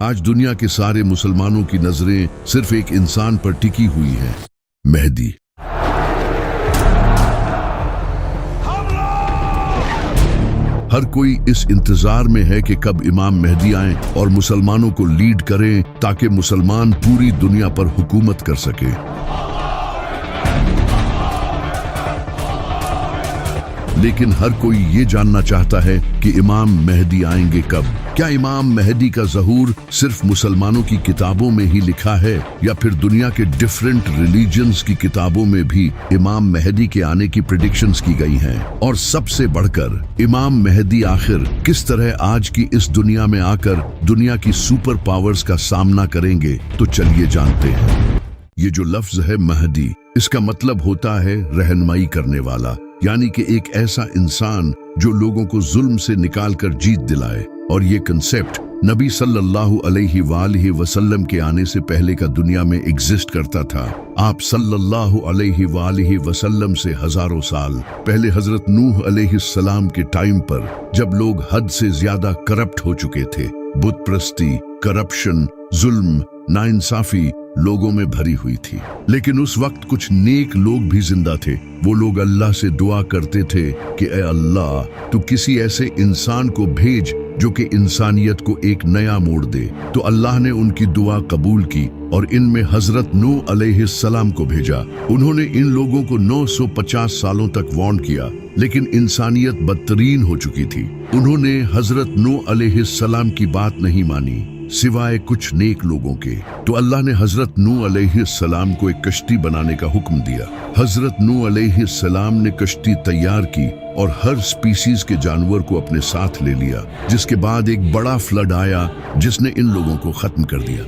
आज दुनिया के सारे मुसलमानों की नजरें सिर्फ एक इंसान पर टिकी हुई हैं, मेहदी। हर कोई इस इंतजार में है कि कब इमाम मेहदी आएं और मुसलमानों को लीड करें ताकि मुसलमान पूरी दुनिया पर हुकूमत कर सके। लेकिन हर कोई ये जानना चाहता है कि इमाम मेहदी आएंगे कब। क्या इमाम मेहदी का ज़हूर सिर्फ मुसलमानों की किताबों में ही लिखा है या फिर दुनिया के डिफरेंट रिलीजन्स की किताबों में भी इमाम मेहदी के आने की प्रेडिक्शंस की गई हैं? और सबसे बढ़कर इमाम मेहदी आखिर किस तरह आज की इस दुनिया में आकर दुनिया की सुपर पावर्स का सामना करेंगे? तो चलिए जानते हैं। ये जो लफ्ज है महदी, इसका मतलब होता है रहनुमाई करने वाला, यानी कि एक ऐसा इंसान जो लोगों को जुल्म से निकालकर जीत दिलाए। और ये कंसेप्ट नबी सल्लल्लाहु अलैहि वसल्लम के आने से पहले का दुनिया में एग्जिस्ट करता था। आप सल्लल्लाहु अलैहि वसल्लम से हजारों साल पहले हजरत नूह अलैहिस्सलाम के टाइम पर, जब लोग हद से ज्यादा करप्ट हो चुके थे, बुत प्रस्ती, करप्शन, जुल्म, नाइंसाफी लोगों में भरी हुई थी। लेकिन उस वक्त कुछ नेक लोग भी जिंदा थे। वो लोग अल्लाह से दुआ करते थे कि ए अल्लाह, तू किसी ऐसे इंसान को भेज जो कि इंसानियत को एक नया मोड़ दे। तो अल्लाह ने उनकी दुआ कबूल की और इनमें हजरत नूह अलैहिस्सलाम को भेजा। उन्होंने इन लोगों को 950 सालों तक वार्न किया, लेकिन इंसानियत बदतरीन हो चुकी थी। उन्होंने हजरत नूह अलैहिस्सलाम की बात नहीं मानी सिवाय कुछ नेक लोगों के। तो अल्लाह ने हजरत नूह अलैहिस्सलाम को एक कश्ती बनाने का हुक्म दिया। हजरत नूह अलैहिस्सलाम ने कश्ती तैयार की और हर स्पीसीज के जानवर को अपने साथ ले लिया, जिसके बाद एक बड़ा फ्लड आया जिसने इन लोगों को खत्म कर दिया।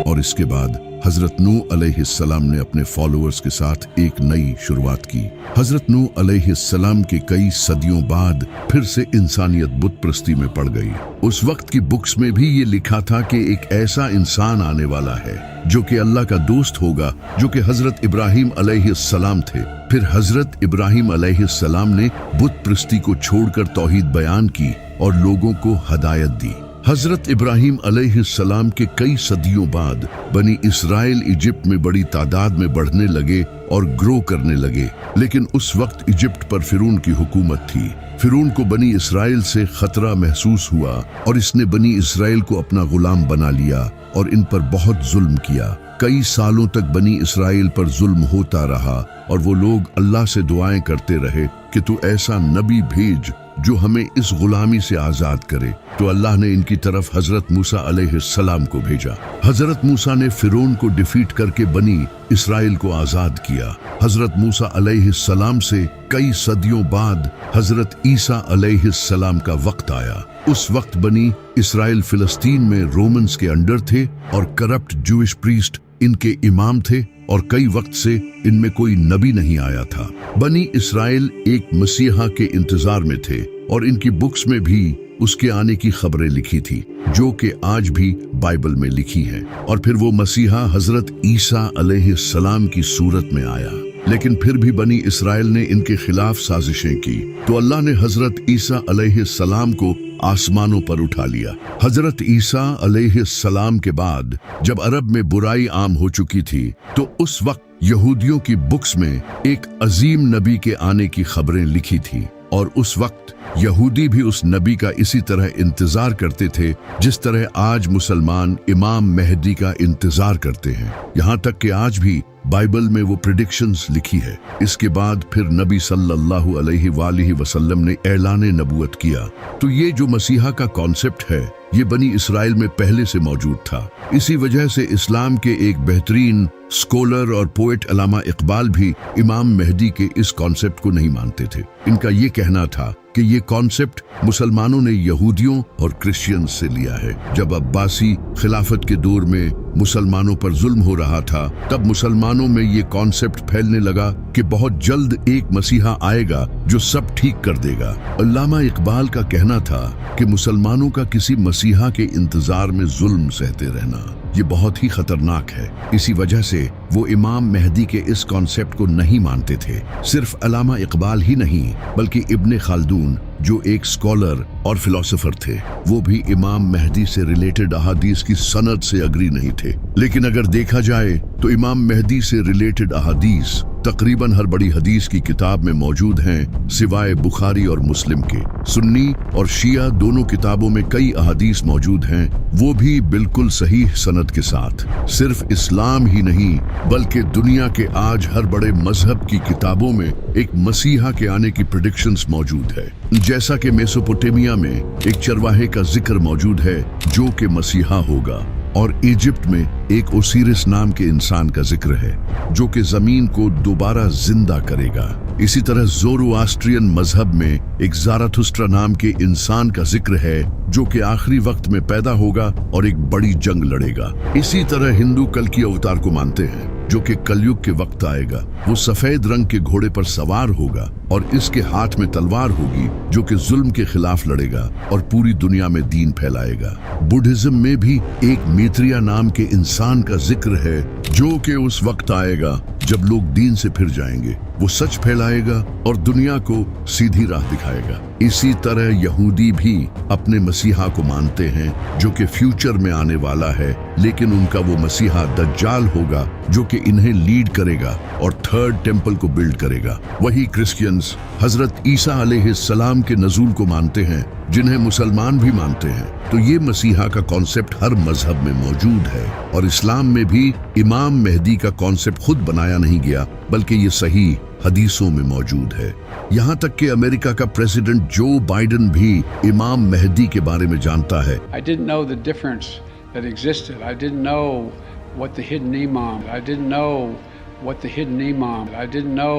और इसके बाद हजरत नूह अलैहिस्सलाम ने अपने फॉलोअर्स के साथ एक नई शुरुआत की। हजरत नूह अलैहिस्सलाम के कई सदियों बाद फिर से इंसानियत बुत प्रस्ती में पड़ गई। उस वक्त की बुक्स में भी ये लिखा था कि एक ऐसा इंसान आने वाला है जो कि अल्लाह का दोस्त होगा, जो कि हजरत इब्राहिम अलैहिस्सलाम थे। फिर हजरत इब्राहिम अलैहिस्सलाम ने बुत प्रस्ती को छोड़कर तौहीद बयान की और लोगों को हदायत दी। हजरत इब्राहिम अलैहिस्सलाम के कई सदियों बाद बनी इसराइल इजिप्ट में बड़ी तादाद में बढ़ने लगे और ग्रो करने लगे। लेकिन उस वक्त इजिप्ट पर फिरौन की हुकूमत थी। फिरौन को बनी इसराइल से खतरा महसूस हुआ और इसने बनी इसराइल को अपना गुलाम बना लिया और इन पर बहुत जुल्म किया। कई सालों तक बनी इसराइल पर जुल्म होता रहा और वो लोग अल्लाह से दुआएं करते रहे कि तू ऐसा नबी भेज जो हमें इस गुलामी से आजाद करे। तो अल्लाह ने इनकी तरफ हजरत मूसा अलैहिस्सलाम को भेजा। हजरत मूसा ने फिरौन को डिफीट करके बनी इसराइल को आजाद किया। हजरत मूसा अलैहिस्सलाम से कई सदियों बाद हजरत ईसा अलैहिस्सलाम का वक्त आया। उस वक्त बनी इसराइल फिलिस्तीन में रोमन्स के अंडर थे और करप्ट जूइश प्रीस्ट इनके इमाम थे और कई वक्त से इनमें कोई नबी नहीं आया था। बनी इसराइल एक मसीहा के इंतजार में थे और इनकी बुक्स में भी उसके आने की खबरें लिखी थी, जो कि आज भी बाइबल में लिखी हैं। और फिर वो मसीहा हजरत ईसा अलैहिस्सलाम की सूरत में आया। लेकिन फिर भी बनी इसराइल ने इनके खिलाफ साजिशें की, तो अल्लाह ने हजरत ईसा अलैहिस्सलाम को आसमानों पर उठा लिया। हजरत ईसा अलैहिस्सलाम के बाद जब अरब में बुराई आम हो चुकी थी, तो उस वक्त यहूदियों की बुक्स में एक अजीम नबी के आने की खबरें लिखी थी। और उस वक्त यहूदी भी उस नबी का इसी तरह इंतजार करते थे जिस तरह आज मुसलमान इमाम मेहदी का इंतजार करते हैं। यहाँ तक कि आज भी बाइबल में वो प्रेडिक्शंस लिखी है। इसके बाद फिर नबी सल्लल्लाहु अलैहि वसल्लम ने ऐलान नबूवत किया। तो ये जो मसीहा का कॉन्सेप्ट है, ये बनी इसराइल में पहले से मौजूद था। इसी वजह से इस्लाम के एक बेहतरीन स्कॉलर और पोएट अल्लामा इकबाल भी इमाम मेहदी के इस कॉन्सेप्ट को नहीं मानते थे। इनका ये कहना था कि ये कॉन्सेप्ट मुसलमानों ने यहूदियों और क्रिश्चियंस से लिया है। जब अब्बासी खिलाफत के दौर में मुसलमानों पर जुल्म हो रहा था, तब मुसलमानों में ये कॉन्सेप्ट फैलने लगा कि बहुत जल्द एक मसीहा आएगा जो सब ठीक कर देगा। अल्लामा इकबाल का कहना था कि मुसलमानों का किसी मसीहा के इंतजार में जुल्म सहते रहना ये बहुत ही खतरनाक है। इसी वजह से वो इमाम मेहदी के इस कॉन्सेप्ट को नहीं मानते थे। सिर्फ अल्लामा इकबाल ही नहीं, बल्कि इब्ने खाल्दून, जो एक स्कॉलर और फिलोसोफर थे, वो भी इमाम मेहदी से रिलेटेड अहादीस की सनद से अग्री नहीं थे। लेकिन अगर देखा जाए तो इमाम मेहदी से रिलेटेड अहादीस तकरीबन हर बड़ी हदीस की किताब में मौजूद हैं, सिवाय बुखारी और मुस्लिम के। सुन्नी और शिया दोनों किताबों में कई अहादीस मौजूद हैं, वो भी बिल्कुल सही सनद के साथ। सिर्फ इस्लाम ही नहीं बल्कि दुनिया के आज हर बड़े मजहब की किताबों में एक मसीहा के आने की प्रेडिक्शंस मौजूद है। जैसा कि मेसोपोटामिया में एक चरवाहे का जिक्र मौजूद है जो कि मसीहा होगा, और इजिप्ट में एक ओसिरिस नाम के इंसान का जिक्र है जो कि जमीन को दोबारा जिंदा करेगा। इसी तरह ज़ोरोआस्ट्रियन मजहब में एक ज़ाराथुस्ट्रा नाम के इंसान का जिक्र है जो कि आखिरी वक्त में पैदा होगा और एक बड़ी जंग लड़ेगा। इसी तरह हिंदू कल की अवतार को मानते हैं जो कि कलयुग के वक्त आएगा। वो सफेद रंग के घोड़े पर सवार होगा और इसके हाथ में तलवार होगी जो कि जुल्म के खिलाफ लड़ेगा और पूरी दुनिया में दीन फैलाएगा। बुद्धिज्म में भी एक मैत्रेय नाम के इंसान का जिक्र है जो कि उस वक्त आएगा जब लोग दीन से फिर जाएंगे। वो सच फैलाएगा और दुनिया को सीधी राह दिखाएगा। इसी तरह यहूदी भी अपने मसीहा को मानते हैं जो कि फ्यूचर में आने वाला है, लेकिन उनका वो मसीहा दज्जाल होगा जो कि इन्हें लीड करेगा और थर्ड टेम्पल को बिल्ड करेगा। वही क्रिश्चियंस हजरत ईसा अलैहिस्सलाम के नज़ूल को मानते हैं जिन्हें मुसलमान भी मानते हैं। तो ये मसीहा का कॉन्सेप्ट हर मजहब में मौजूद है और इस्लाम में भी इमाम मेहदी का कॉन्सेप्ट खुद बनाया नहीं गया बल्कि ये सही हदीसों में मौजूद है। यहाँ तक कि अमेरिका का प्रेसिडेंट जो बाइडेन भी इमाम मेहदी के बारे में जानता है। I didn't know the difference that existed. I didn't know what the hidden imam. I didn't know what the hidden imam. I didn't know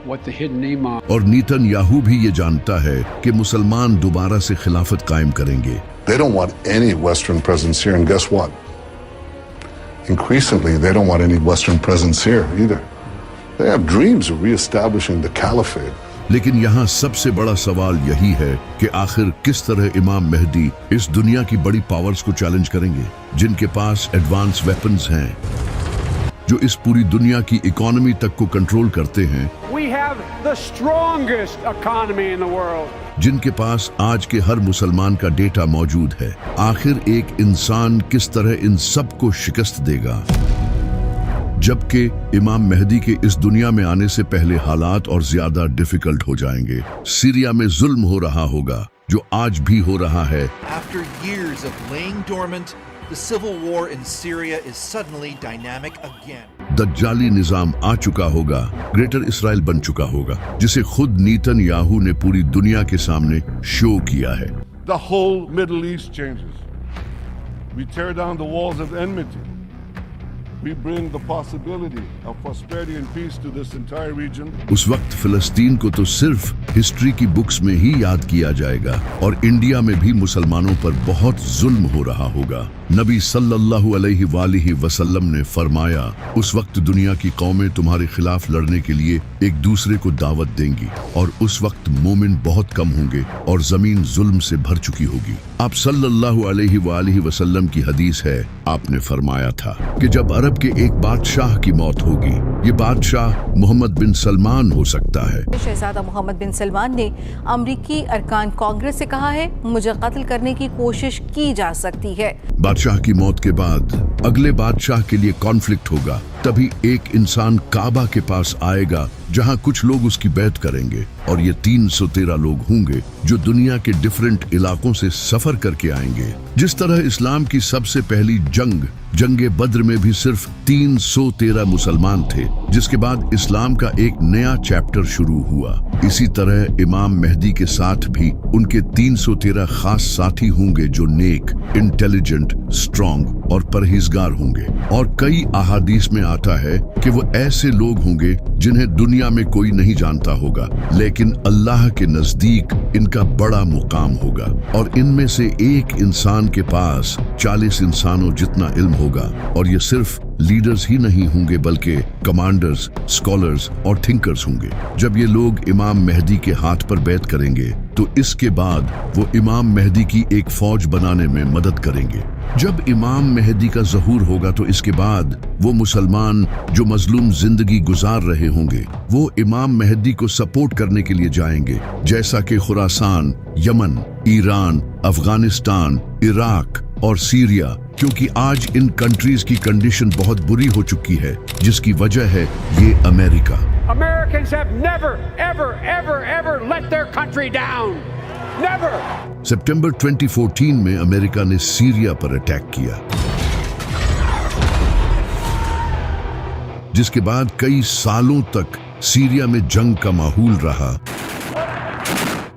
what the hidden imam. और Netanyahu भी ये जानता है कि मुसलमान दोबारा से खिलाफत कायम करेंगे। They don't want any Western presence here, and guess what? Increasingly, they don't want any Western presence here either. They have dreams of reestablishing the caliphate. लेकिन यहाँ सबसे बड़ा सवाल यही है कि आखिर किस तरह इमाम मेहदी इस दुनिया की बड़ी पावर्स को चैलेंज करेंगे जिनके पास एडवांस वेपन्स हैं, जो इस पूरी दुनिया की इकोनॉमी तक को कंट्रोल करते हैं। We have the strongest economy in the world. जिनके पास आज के हर मुसलमान का डेटा मौजूद है। आखिर एक इंसान किस तरह इन सब को शिकस्त देगा, जबकि इमाम मेहदी के इस दुनिया में आने से पहले हालात और ज्यादा डिफिकल्ट हो जाएंगे। सीरिया में जुल्म हो रहा होगा जो आज भी हो रहा है। After years of laying dormant, the civil war in Syria is suddenly dynamic again. दज्जाली निजाम आ चुका होगा, ग्रेटर इसराइल बन चुका होगा, जिसे खुद नेतन्याहू ने पूरी दुनिया के सामने शो किया है। The whole Middle East changes. We tear down the walls of enmity. We bring the possibility of prosperity and peace to this entire region. उस वक्त फिलिस्तीन को तो सिर्फ हिस्ट्री की बुक्स में ही याद किया जाएगा और इंडिया में भी मुसलमानों पर बहुत जुल्म हो रहा होगा। नबी सल्लल्लाहु अलैहि वसल्लम ने फरमाया, उस वक्त दुनिया की कौमें तुम्हारे खिलाफ लड़ने के लिए एक दूसरे को दावत देंगी और उस वक्त मोमिन बहुत कम होंगे और जमीन जुल्म से भर चुकी होगी। आप सल्लल्लाहु अलैहि वसल्लम की हदीस है, आपने फरमाया था कि जब अरब के एक बादशाह की मौत होगी, ये बादशाह मोहम्मद बिन सलमान हो सकता है। शहजादा मोहम्मद बिन सलमान ने अमरीकी अरकान कांग्रेस से कहा है, मुझे कत्ल करने की कोशिश की जा सकती है। बादशाह की मौत के बाद अगले बादशाह के लिए कॉन्फ्लिक्ट होगा, तभी एक इंसान काबा के पास आएगा जहां कुछ लोग उसकी बैत करेंगे और ये 313 लोग होंगे जो दुनिया के डिफरेंट इलाकों से सफर करके आएंगे। जिस तरह इस्लाम की सबसे पहली जंगे बद्र में भी सिर्फ 313 मुसलमान थे, जिसके बाद इस्लाम का एक नया चैप्टर शुरू हुआ। इसी तरह इमाम मेहदी के साथ भी उनके 313 खास साथी होंगे जो नेक, इंटेलिजेंट, स्ट्रॉन्ग और परहेजगार होंगे। और कई अहादीस में आता है कि वो ऐसे लोग होंगे जिन्हें दुनिया में कोई नहीं जानता होगा, लेकिन अल्लाह के नजदीक इनका बड़ा मुकाम होगा और इनमें से एक इंसान के पास 40 इंसानों जितना इल्म होगा और ये सिर्फ लीडर्स ही नहीं होंगे बल्कि कमांडर्स, स्कॉलर्स और थिंकर्स होंगे। जब ये लोग इमाम मेहदी के हाथ पर बैत करेंगे तो इसके बाद वो इमाम मेहदी की एक फौज बनाने में मदद करेंगे। जब इमाम मेहदी का ज़हूर होगा तो इसके बाद वो मुसलमान जो मजलूम जिंदगी गुजार रहे होंगे वो इमाम मेहदी को सपोर्ट करने के लिए जाएंगे, जैसा कि Khorasan, Yemen, Iran, Afghanistan, Iraq और सीरिया, क्योंकि आज इन कंट्रीज की कंडीशन बहुत बुरी हो चुकी है, जिसकी वजह है ये America. Americans have never, ever, ever, ever let their country down. Never. सितंबर 2014 में अमेरिका ने सीरिया पर अटैक किया, जिसके बाद कई सालों तक सीरिया में जंग का माहौल रहा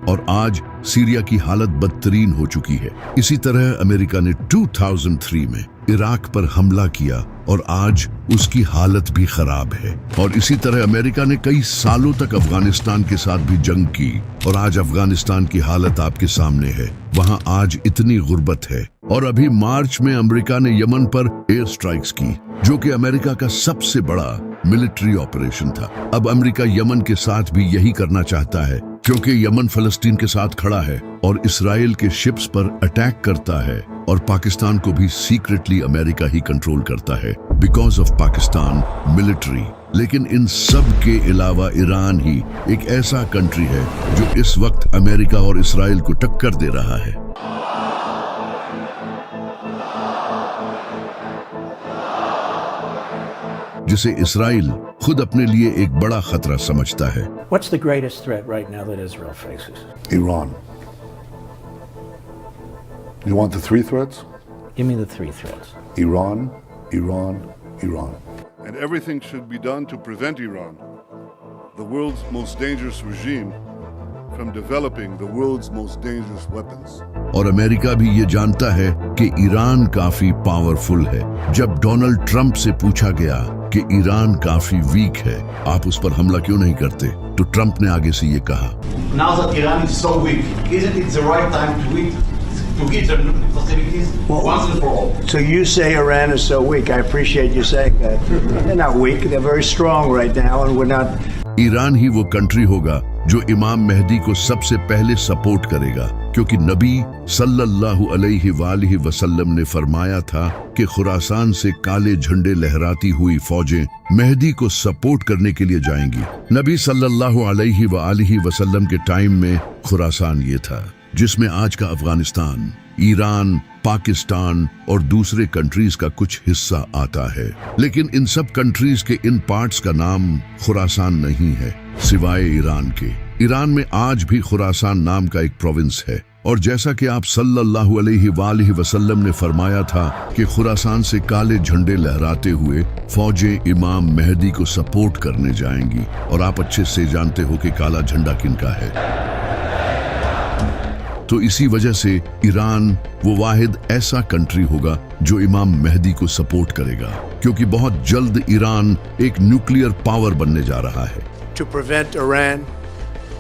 और आज सीरिया की हालत बदतरीन हो चुकी है। इसी तरह अमेरिका ने 2003 में इराक पर हमला किया और आज उसकी हालत भी खराब है। और इसी तरह अमेरिका ने कई सालों तक अफगानिस्तान के साथ भी जंग की और आज अफगानिस्तान की हालत आपके सामने है। वहां आज इतनी गुर्बत है। और अभी मार्च में अमेरिका ने यमन पर एयर स्ट्राइक्स की, जो कि अमेरिका का सबसे बड़ा मिलिट्री ऑपरेशन था। अब अमेरिका यमन के साथ भी यही करना चाहता है, क्योंकि यमन फलस्तीन के साथ खड़ा है और इसराइल के शिप्स पर अटैक करता है और पाकिस्तान को भी सीक्रेटली अमेरिका ही कंट्रोल करता है बिकॉज ऑफ पाकिस्तान मिलिट्री। लेकिन इन सब के अलावा ईरान ही एक ऐसा कंट्री है जो इस वक्त अमेरिका और इसराइल को टक्कर दे रहा है। जिसे इसराइल खुद अपने लिए एक बड़ा खतरा समझता है। What's the greatest threat right now that Israel faces? Iran. You want the three threats? Give me the three threats. Iran, Iran, Iran. And everything should be done to prevent Iran, the world's most dangerous regime, from developing the world's most dangerous weapons. और America भी ये जानता है कि Iran काफी powerful है। जब Donald Trump से पूछा गया कि ईरान काफी वीक है, आप उस पर हमला क्यों नहीं करते, तो ट्रंप ने आगे से ये कहा, Now that Iran is so weak, isn't it the right time to hit their nuclear facilities once and for all? So you say Iran is so weak. I appreciate you saying that. They're not weak. They're very strong right now, and we're not. Iran ही वो country होगा जो इमाम मेहदी को सबसे पहले support करेगा, क्योंकि नबी सल्लल्लाहु अलैहि वसल्लम ने फरमाया था कि खुरासान से काले झंडे लहराती हुई फौजें मेहदी को सपोर्ट करने के लिए जाएंगी। नबी सल्लल्लाहु अलैहि वसल्लम के टाइम में खुरासान ये था, जिसमें आज का अफगानिस्तान, ईरान, पाकिस्तान और दूसरे कंट्रीज का कुछ हिस्सा आता है। लेकिन इन सब कंट्रीज के इन पार्ट्स का नाम खुरासान नहीं है, सिवाय ईरान के। ईरान में आज भी खुरासान नाम का एक प्रोविंस है। और जैसा कि आप सल्लल्लाहु अलैहि वसल्लम ने फरमाया था कि खुरासान से काले झंडे लहराते हुए फौजें इमाम मेहदी को सपोर्ट करने जाएंगी। और आप अच्छे से जानते हो कि काला झंडा किनका है। तो इसी वजह से ईरान वो वाहिद ऐसा कंट्री होगा जो इमाम मेहदी को सपोर्ट करेगा, क्योंकि बहुत जल्द ईरान एक न्यूक्लियर पावर बनने जा रहा है। To prevent Iran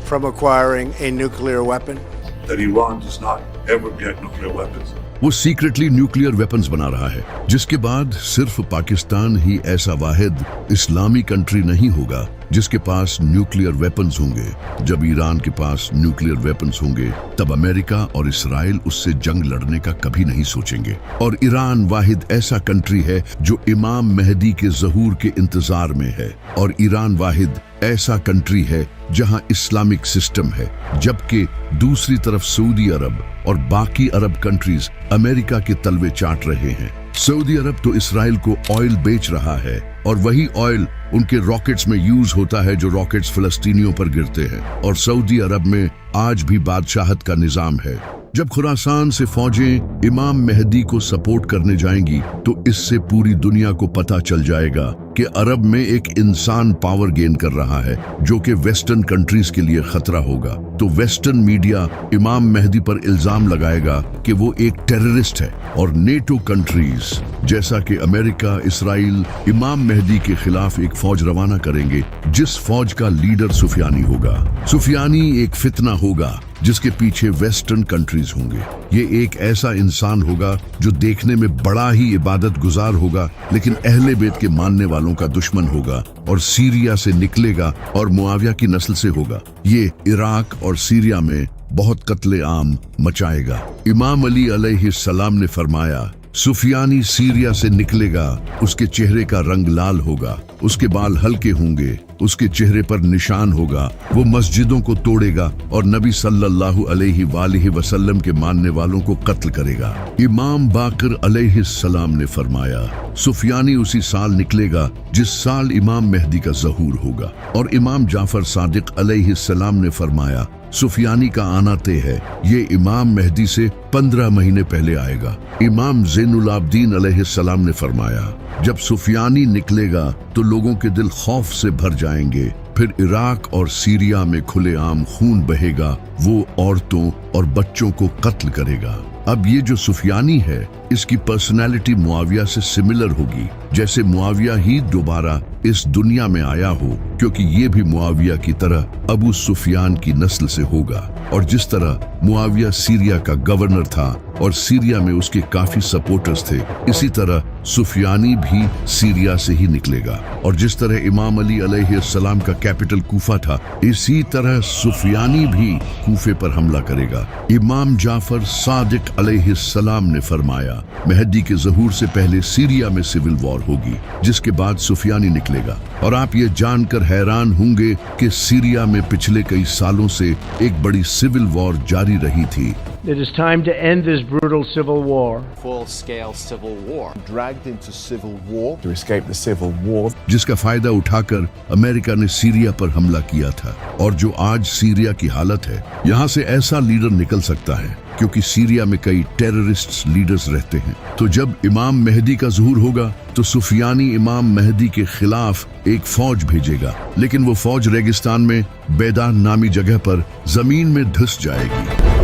from acquiring a nuclear weapon. That Iran does not ever get nuclear weapons. वो सीक्रेटली न्यूक्लियर वेपन्स बना रहा है, जिसके बाद सिर्फ पाकिस्तान ही ऐसा वाहिद इस्लामी कंट्री नहीं होगा जिसके पास न्यूक्लियर वेपन्स होंगे। जब ईरान के पास न्यूक्लियर वेपन्स होंगे तब अमेरिका और इसराइल उससे जंग लड़ने का कभी नहीं सोचेंगे। और ईरान वाहिद ऐसा कंट्री है जो इमाम मेहदी के ज़हूर के इंतजार में है। और ईरान वाहिद ऐसा कंट्री है जहां इस्लामिक सिस्टम है, जबकि दूसरी तरफ सऊदी अरब और बाकी अरब कंट्रीज अमेरिका के तलवे चाट रहे हैं। सऊदी अरब तो इसराइल को ऑयल बेच रहा है और वही ऑयल उनके रॉकेट्स में यूज होता है जो रॉकेट्स फिलिस्तीनियों पर गिरते हैं। और सऊदी अरब में आज भी बादशाहत का निजाम है। जब खुरासान से फौजें इमाम मेहदी को सपोर्ट करने जाएंगी तो इससे पूरी दुनिया को पता चल जाएगा कि अरब में एक इंसान पावर गेन कर रहा है, जो कि वेस्टर्न कंट्रीज के लिए खतरा होगा। तो वेस्टर्न मीडिया इमाम मेहदी पर इल्जाम लगाएगा कि वो एक टेररिस्ट है। और नेटो कंट्रीज जैसा कि अमेरिका, इसराइल इमाम मेहदी के खिलाफ एक फौज रवाना करेंगे, जिस फौज का लीडर सुफियानी होगा। सुफियानी एक फितना होगा जिसके पीछे वेस्टर्न कंट्रीज होंगे। ये एक ऐसा इंसान होगा जो देखने में बड़ा ही इबादत गुजार होगा, लेकिन अहले बैत के मानने वालों का दुश्मन होगा और सीरिया से निकलेगा और मुआविया की नस्ल से होगा। ये इराक और सीरिया में बहुत कत्ले आम मचाएगा। इमाम अली अलैहिस्सलाम ने फरमाया, सुफियानी सीरिया से निकलेगा, उसके चेहरे का रंग लाल होगा, उसके बाल हल्के होंगे, उसके चेहरे पर निशान होगा, वो मस्जिदों को तोड़ेगा और नबी सल्लल्लाहु अलैहि वसल्लम के मानने वालों को कत्ल करेगा। इमाम बाकर अलैहिस्सलाम ने फरमाया, सुफियानी उसी साल निकलेगा जिस साल इमाम मेहदी का ज़हूर होगा। और इमाम जाफर सादिक अलैहिस्सलाम ने फरमाया, सुफियानी का आना तय है, ये इमाम मेहदी से 15 महीने पहले आएगा। इमाम ज़ैनुल आबदीन अलैहिस्सलाम ने फरमाया, जब सुफियानी निकलेगा तो लोगों के दिल खौफ से भर जाएंगे, फिर इराक और सीरिया में खुलेआम खून बहेगा, वो औरतों और बच्चों को कत्ल करेगा। अब ये जो सुफियानी है, इसकी पर्सनालिटी मुआविया से सिमिलर होगी, जैसे मुआविया ही दोबारा इस दुनिया में आया हो, क्योंकि ये भी मुआविया की तरह अबू सुफियान की नस्ल से होगा। और जिस तरह मुआविया सीरिया का गवर्नर था और सीरिया में उसके काफी सपोर्टर्स थे, इसी तरह सुफियानी भी सीरिया से ही निकलेगा। और जिस तरह इमाम अली अलैहिस्सलाम का कैपिटल कूफा था, इसी तरह सुफियानी भी कूफे पर हमला करेगा। इमाम जाफर सादिक अलैहिस्सलाम ने फरमाया, मेहदी के ज़हूर से पहले सीरिया में सिविल वॉर होगी, जिसके बाद सुफियानी निकलेगा। और आप ये जानकर हैरान होंगे कि सीरिया में पिछले कई सालों से एक बड़ी सिविल वॉर जारी रही थी। It is time to end this brutal civil war. Full-scale civil war. Dragged into civil war to escape the civil war. जिसका फायदा उठाकर अमेरिका ने सीरिया पर हमला किया था। और जो आज सीरिया की हालत है, यहाँ से ऐसा लीडर निकल सकता है, क्योंकि सीरिया में कई टेररिस्ट लीडर्स रहते हैं। तो जब इमाम मेहदी का ज़हूर होगा तो सुफियानी इमाम मेहदी के खिलाफ एक फौज भेजेगा, लेकिन वो फौज रेगिस्तान में बैदान नामी जगह पर जमीन में धंस जाएगी,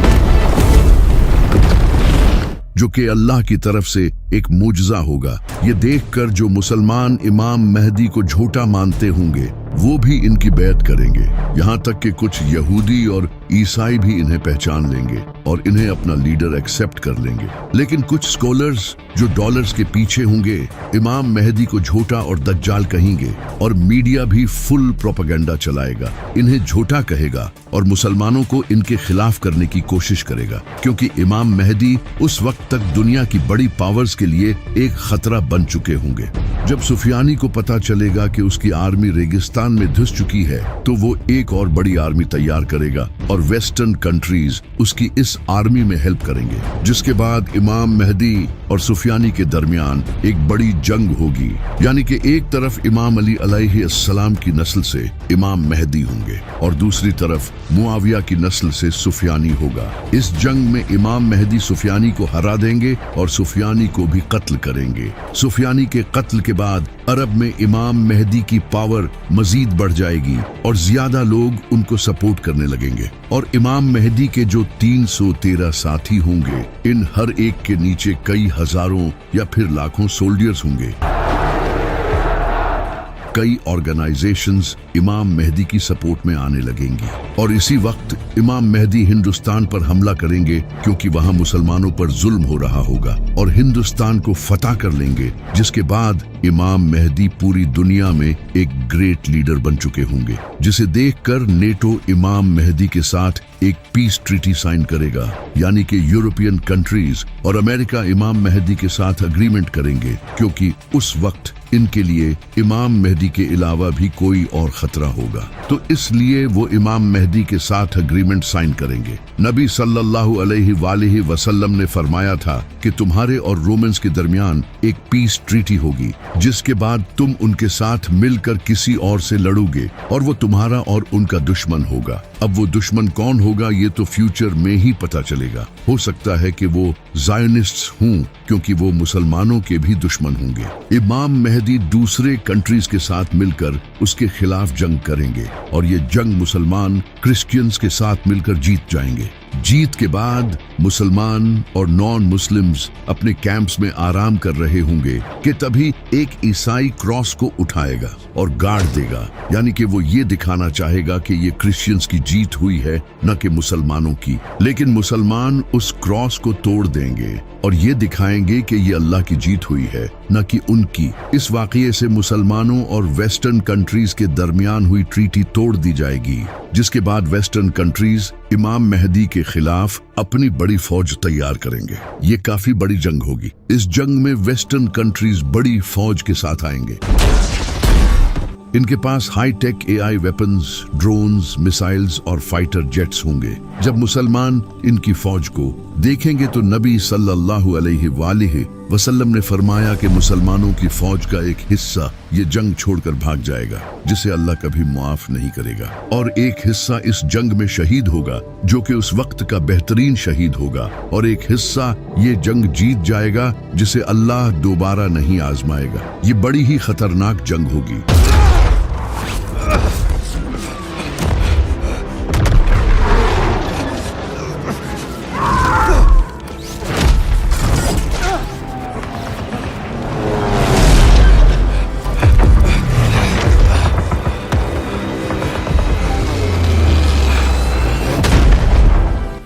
जो कि अल्लाह की तरफ से एक मुजज़ा होगा। ये देखकर जो मुसलमान इमाम मेहदी को झूठा मानते होंगे, वो भी इनकी बैत करेंगे। यहाँ तक कि कुछ यहूदी और ईसाई भी इन्हें पहचान लेंगे और इन्हें अपना लीडर एक्सेप्ट कर लेंगे। लेकिन कुछ स्कॉलर्स जो डॉलर्स के पीछे होंगे, इमाम मेहदी को झूठा और दज्जाल कहेंगे, और मीडिया भी फुल प्रोपेगेंडा चलाएगा, इन्हें झूठा कहेगा और मुसलमानों को इनके खिलाफ करने की कोशिश करेगा, क्योंकि इमाम मेहदी उस वक्त तक दुनिया की बड़ी पावर्स के लिए एक खतरा बन चुके होंगे। जब सुफियानी को पता चलेगा कि उसकी आर्मी रेगिस्तान में धंस चुकी है, तो वो एक और बड़ी आर्मी तैयार करेगा और वेस्टर्न कंट्रीज उसकी इस आर्मी में हेल्प करेंगे, जिसके बाद इमाम मेहदी और सुफियानी के दरमियान एक बड़ी जंग होगी। यानी कि एक तरफ इमाम अली अलैहिस्सलाम की नस्ल से इमाम मेहदी होंगे और दूसरी तरफ मुआविया की नस्ल से सुफियानी होगा। इस जंग में इमाम मेहदी सुफियानी को हरा देंगे और सुफियानी को भी कत्ल करेंगे। सुफियानी के कत्ल के बाद अरब में इमाम मेहदी की पावर मजीद बढ़ जाएगी और ज्यादा लोग उनको सपोर्ट करने लगेंगे। और इमाम मेहदी के जो 313 साथी होंगे, इन हर एक के नीचे कई हजारों या फिर लाखों सोल्जर्स होंगे। कई ऑर्गेनाइजेशंस इमाम मेहदी की सपोर्ट में आने लगेंगी और इसी वक्त इमाम मेहदी हिंदुस्तान पर हमला करेंगे, क्योंकि वहां मुसलमानों पर जुल्म हो रहा होगा, और हिंदुस्तान को फतह कर लेंगे, जिसके बाद इमाम मेहदी पूरी दुनिया में एक ग्रेट लीडर बन चुके होंगे, जिसे देखकर नेटो इमाम मेहदी के साथ एक पीस ट्रीटी साइन करेगा। यानी कि यूरोपियन कंट्रीज और अमेरिका इमाम मेहदी के साथ अग्रीमेंट करेंगे, क्योंकि उस वक्त इनके लिए इमाम मेहदी के अलावा भी कोई और खतरा होगा, तो इसलिए वो इमाम मेहदी के साथ अग्रीमेंट साइन करेंगे। नबी सल्लल्लाहु अलैहि वसल्लम ने फरमाया था कि तुम्हारे और रोमन्स के दरमियान एक पीस ट्रीटी होगी, जिसके बाद तुम उनके साथ मिलकर किसी और से लड़ोगे और वो तुम्हारा और उनका दुश्मन होगा। अब वो दुश्मन कौन होगा, ये तो फ्यूचर में ही पता चलेगा। हो सकता है कि वो ज़ायनिस्ट्स हों, क्योंकि वो मुसलमानों के भी दुश्मन होंगे। इमाम मेहदी दूसरे कंट्रीज के साथ मिलकर उसके खिलाफ जंग करेंगे और ये जंग मुसलमान क्रिश्चियंस के साथ मिलकर जीत जाएंगे। जीत के बाद मुसलमान और नॉन मुस्लिम्स अपने कैंप्स में आराम कर रहे होंगे कि तभी एक ईसाई क्रॉस को उठाएगा और गाड़ देगा, यानी कि वो ये दिखाना चाहेगा कि ये क्रिश्चियंस की जीत हुई है, न कि मुसलमानों की। लेकिन मुसलमान उस क्रॉस को तोड़ देंगे और ये दिखाएंगे कि ये अल्लाह की जीत हुई है, न कि उनकी। इस वाक़ये से मुसलमानों और वेस्टर्न कंट्रीज के दरमियान हुई ट्रीटी तोड़ दी जाएगी, जिसके बाद वेस्टर्न कंट्रीज इमाम मेहदी के खिलाफ अपनी बड़ी फौज तैयार करेंगे। ये काफी बड़ी जंग होगी। इस जंग में वेस्टर्न कंट्रीज बड़ी फौज के साथ आएंगे। इनके पास high tech AI weapons, drones, missiles और फाइटर जेट्स होंगे। जब मुसलमान इनकी फौज को देखेंगे तो नबी सल्लल्लाहु अलैहि वसल्लम ने फरमाया कि मुसलमानों की फौज का एक हिस्सा ये जंग छोड़कर भाग जाएगा, जिसे अल्लाह कभी माफ नहीं करेगा, और एक हिस्सा इस जंग में शहीद होगा जो कि उस वक्त का बेहतरीन शहीद होगा, और एक हिस्सा ये जंग जीत जाएगा जिसे अल्लाह दोबारा नहीं आजमाएगा। ये बड़ी ही खतरनाक जंग होगी।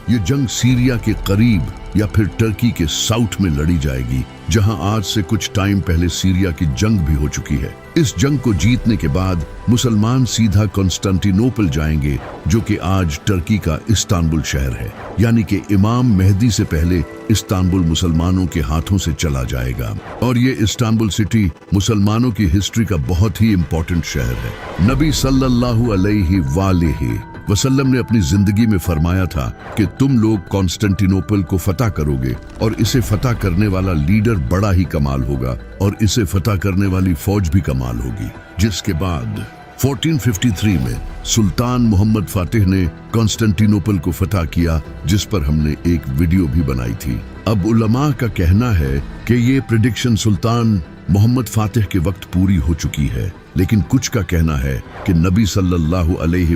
ये जंग सीरिया के करीब या फिर टर्की के साउथ में लड़ी जाएगी, जहां आज से कुछ टाइम पहले सीरिया की जंग भी हो चुकी है। इस जंग को जीतने के बाद मुसलमान सीधा कॉन्स्टेंटिनोपल जाएंगे, जो कि आज टर्की का इस्तांबुल शहर है, यानी कि इमाम मेहदी से पहले इस्तांबुल मुसलमानों के हाथों से चला जाएगा। और ये इस्तांबुल सिटी मुसलमानों की हिस्ट्री का बहुत ही इम्पोर्टेंट शहर है। नबी सल्लल्लाहु अलैहि वसल्लम ने अपनी जिंदगी में फरमाया था कि तुम लोग कॉन्स्टेंटिनोपल को फतह करोगे, और इसे फतह करने वाला लीडर बड़ा ही कमाल होगा, और इसे फतह करने वाली फौज भी कमाल होगी। जिसके बाद 1453 में सुल्तान मोहम्मद फातिह ने कॉन्स्टेंटिनोपल को फतह किया, जिस पर हमने एक वीडियो भी बनाई थी। अब उलमा का कहना है कि ये प्रेडिक्शन सुल्तान मोहम्मद फातिह के वक्त पूरी हो चुकी है, लेकिन कुछ का कहना है कि नबी सल्लल्लाहु अलैहि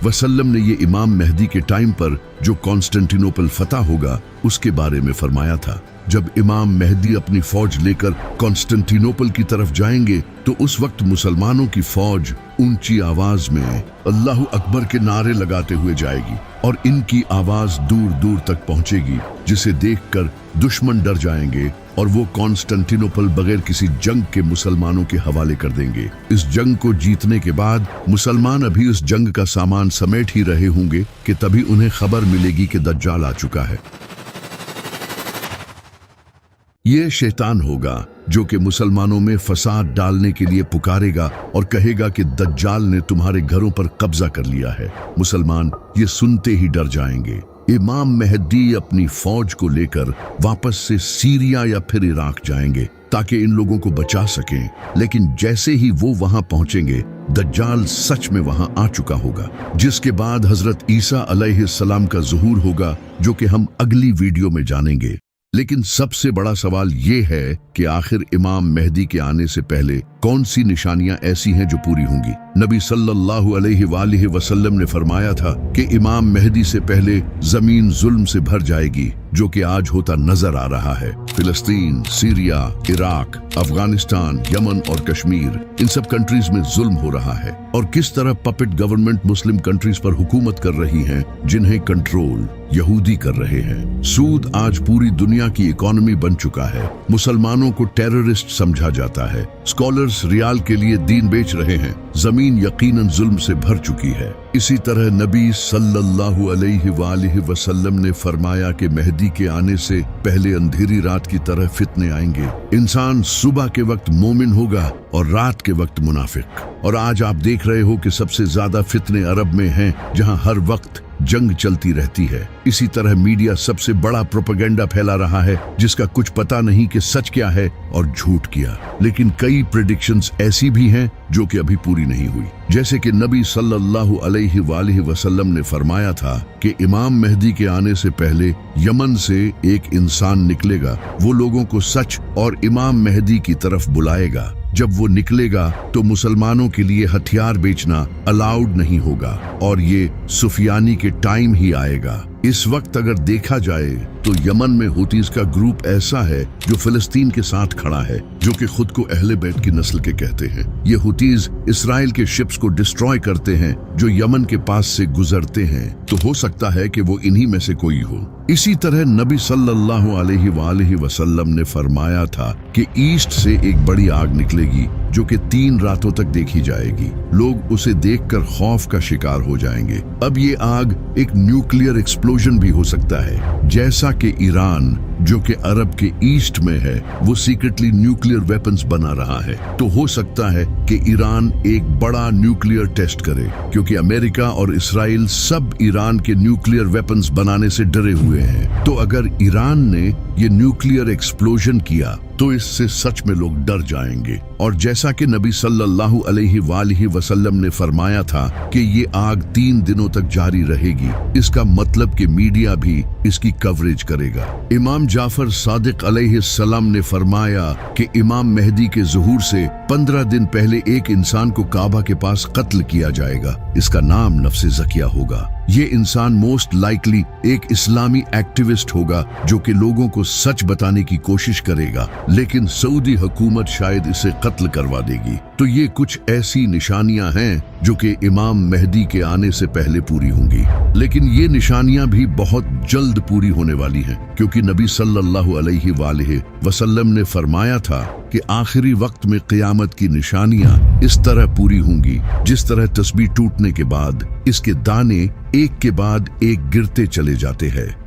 वसल्लम ने ये इमाम मेहदी के टाइम पर जो कॉन्स्टेंटिनोपल फतह होगा उसके बारे में फरमाया था। जब इमाम मेहदी अपनी फौज लेकर कॉन्स्टेंटिनोपल की तरफ जाएंगे तो उस वक्त मुसलमानों की फौज ऊंची आवाज में अल्लाहु अकबर के नारे लगाते हुए जाएगी, और इनकी आवाज दूर दूर तक पहुंचेगी, जिसे देखकर दुश्मन डर जाएंगे और वो कॉन्स्टेंटिनोपल बगैर किसी जंग के मुसलमानों के हवाले कर देंगे। इस जंग को जीतने के बाद मुसलमान अभी उस जंग का सामान समेट ही रहे होंगे कि तभी उन्हें खबर मिलेगी कि दज्जाल आ चुका है। ये शैतान होगा जो कि मुसलमानों में फसाद डालने के लिए पुकारेगा और कहेगा कि दज्जाल ने तुम्हारे घरों पर कब्जा कर लिया है। मुसलमान ये सुनते ही डर जाएंगे। इमाम मेहदी अपनी फौज को लेकर वापस से सीरिया या फिर इराक जाएंगे ताकि इन लोगों को बचा सकें, लेकिन जैसे ही वो वहां पहुंचेंगे दज्जाल सच में वहां आ चुका होगा, जिसके बाद हजरत ईसा अलैहिस्सलाम का ज़ुहूर होगा, जो कि हम अगली वीडियो में जानेंगे। लेकिन सबसे बड़ा सवाल ये है कि आखिर इमाम मेहदी के आने से पहले कौन सी निशानियां ऐसी हैं जो पूरी होंगी। नबी सल्लल्लाहु अलैहि वसल्लम ने फरमाया था कि इमाम मेहदी से पहले जमीन जुल्म से भर जाएगी, जो कि आज होता नजर आ रहा है। फिलिस्तीन, सीरिया, इराक, अफगानिस्तान, यमन और कश्मीर, इन सब कंट्रीज में जुल्म हो रहा है, और किस तरह पपेट गवर्नमेंट मुस्लिम कंट्रीज पर हुकूमत कर रही हैं, जिन्हें कंट्रोल यहूदी कर रहे हैं। सूद आज पूरी दुनिया की इकोनॉमी बन चुका है। मुसलमानों को टेररिस्ट समझा जाता है। स्कॉलर्स रियाल के लिए दीन बेच रहे हैं। जमीन यकीनन जुल्म से भर चुकी है। इसी तरह नबी सल्लल्लाहु अलैहि वसल्लम ने फरमाया कि मेहदी के आने से पहले अंधेरी रात की तरह फितने आएंगे। इंसान सुबह के वक्त मोमिन होगा और रात के वक्त मुनाफिक। और आज आप देख रहे हो कि सबसे ज्यादा फितने अरब में हैं, जहां हर वक्त जंग चलती रहती है। इसी तरह मीडिया सबसे बड़ा प्रोपेगेंडा फैला रहा है, जिसका कुछ पता नहीं कि सच क्या है और झूठ क्या। लेकिन कई प्रेडिक्शंस ऐसी भी हैं जो कि अभी पूरी नहीं हुई। जैसे कि नबी सल्लल्लाहु अलैहि वसल्लम ने फरमाया था कि इमाम मेहदी के आने से पहले यमन से एक इंसान निकलेगा। वो लोगों को सच और इमाम मेहदी की तरफ बुलाएगा। जब वो निकलेगा तो मुसलमानों के लिए हथियार बेचना अलाउड नहीं होगा, और ये सुफियानी के टाइम ही आएगा। इस वक्त अगर देखा जाए तो यमन में हुतीज का ग्रुप ऐसा है जो फिलिस्तीन के साथ खड़ा है, जो कि खुद को अहले बैत की नस्ल के कहते हैं। ये हुतीज इसराइल के शिप्स को डिस्ट्रॉय करते हैं जो यमन के पास से गुजरते हैं, तो हो सकता है कि वो इन्हीं में से कोई हो। इसी तरह नबी सल्लल्लाहु अलैहि वसल्लम ने फरमाया था कि ईस्ट से एक बड़ी आग निकलेगी जो कि 3 रातों तक देखी जाएगी। लोग उसे देखकर खौफ का शिकार हो जाएंगे। अब ये आग एक न्यूक्लियर एक्सप्लोजन भी हो सकता है, जैसा कि ईरान जो कि अरब के ईस्ट में है वो सीक्रेटली न्यूक्लियर वेपन्स बना रहा है। तो हो सकता है कि ईरान एक बड़ा न्यूक्लियर टेस्ट करे, क्योंकि अमेरिका और इसराइल सब ईरान के न्यूक्लियर वेपन्स बनाने से डरे हुए हैं। तो अगर ईरान ने ये न्यूक्लियर एक्सप्लोजन किया तो इससे सच में लोग डर जाएंगे। और जैसा कि नबी सल्लल्लाहु अलैहि वसल्लम ने फरमाया था कि ये आग 3 दिनों तक जारी रहेगी, इसका मतलब कि मीडिया भी इसकी कवरेज करेगा। इमाम जाफर सादिक अलैहिस्सलाम ने फरमाया कि इमाम मेहदी के ज़ुहूर से 15 दिन पहले एक इंसान को काबा के पास कत्ल किया जाएगा। इसका नाम नफ्से ज़किया होगा। ये इंसान मोस्ट लाइकली एक इस्लामी एक्टिविस्ट होगा जो कि लोगों को सच बताने की कोशिश करेगा, लेकिन सऊदी हुकूमत शायद इसे कत्ल करवा देगी। तो ये कुछ ऐसी निशानियां हैं जो कि इमाम मेहदी के आने से पहले पूरी होंगी। लेकिन ये निशानियां भी बहुत जल्द पूरी होने वाली हैं, क्योंकि नबी सल्लल्लाहु अलैहि वसल्लम ने फरमाया था कि आखिरी वक्त में क़यामत की निशानियां इस तरह पूरी होंगी जिस तरह तस्बीह टूटने के बाद इसके दाने एक के बाद एक गिरते चले जाते हैं।